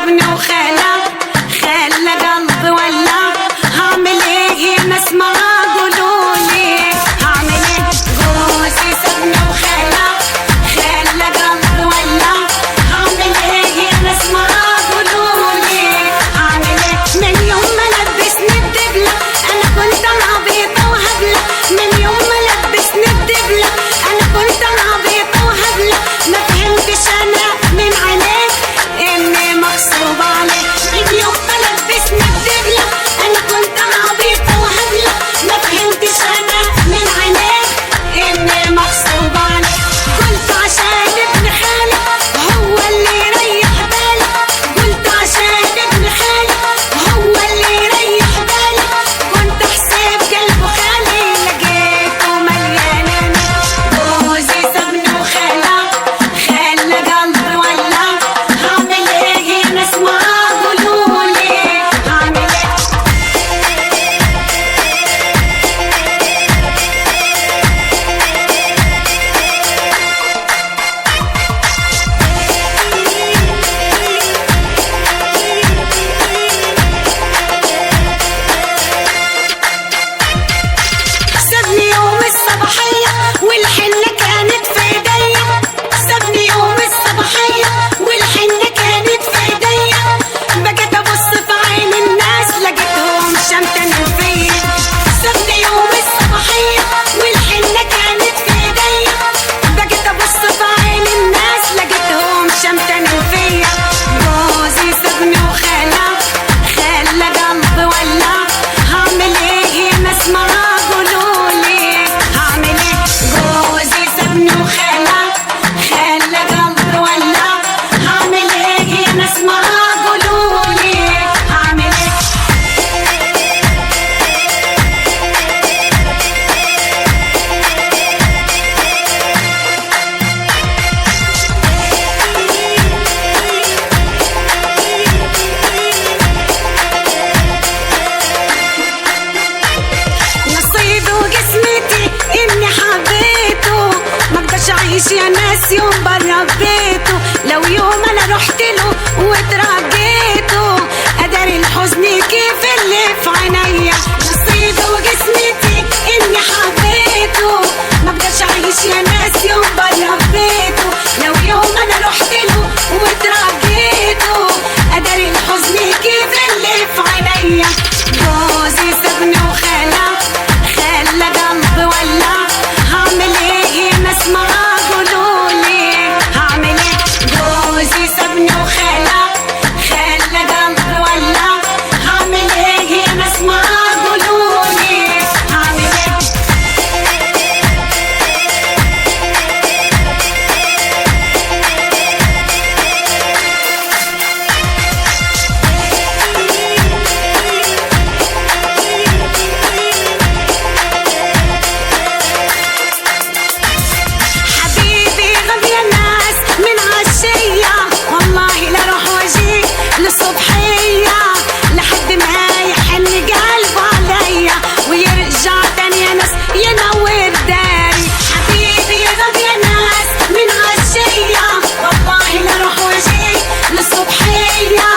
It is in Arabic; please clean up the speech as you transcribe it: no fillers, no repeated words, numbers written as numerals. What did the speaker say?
سابني وخلى قلبي ولع. هعمل ايه يا ناس ما قولولي؟ هعمل ايه؟ جوزي سابني وخلى قلبي ولع. هعمل ايه يا ناس ما قولولي؟ هعمل ايه؟ من يوم ما لبسني الدبلة انا كنت عبيطة وهبلة. من يوم ما لبسني الدبلة انا كنت عبيطة وهبلة. ما فهمتش انا من عينيك اني مغصوبة عليك. من يوم ما لبسني الدبلة انا كنت عبيطة وهبلة. ما فهمتش انا من عينيك اني مغصوبة عليك. قلت عشان ابن خالي هو اللي يريح بالي. قلت عشان ابن خالي هو اللي يريح بالي. كنت احسب قلبه خالي لقيته مليان انا. جوزي سابني وخلى قلبي ولع. هعمل ايه يا ناس ما قولولي؟ هعمل ايه؟ سابني يوم الصباحية والحنة كانت في ايديا. سابني يوم الصباحية والحنة كانت في ايديا. بقيت ابص في عين الناس لقيتهم شمتانين فيا. سابني يوم الصباحية والحنة كانت في ايديا. بقيت ابص في عين الناس لقيتهم شمتانين فيا. جوزي سابني وخلى قلبي ولع. هعمل ايه يا ناس ما قولولي؟ هعمل ايه؟ جوزي سابني وخلى قلبي ولع. هعمل ايه يا ناس ما قولولي؟ هعمل ايه؟ نصيبي وقسمتي اني حبيته. ما اقدرش اعيش يا ناس يوم برا بيته. لو يوم انا رحت له واترجيته اداري الحزن كيف اللي في عينيا. نصيبي وقسمتي اني حبيته. ما اقدرش اعيش يا ناس يوم برا بيته. لو يوم انا رحت له واترجيته اداري الحزن كيف اللي في عينيا. جوزي سابني وخلى قلبي ولع. هعمل ايه يا ناس ما قولولي؟ هعمل ايه؟ جوزي سابني وخلى قلبي ولع. هعمل ايه يا ناس ما قولولي؟ هعمل ايه؟ حبيبي غاب يا ناس من عالشية. والله لا روح واجي للصبحية لحد ما يحن قلبه عليا ويرجع تاني يا ناس ينور داري. حبيبي غاب يا ناس من عالشية. والله لا روح واجي للصبحية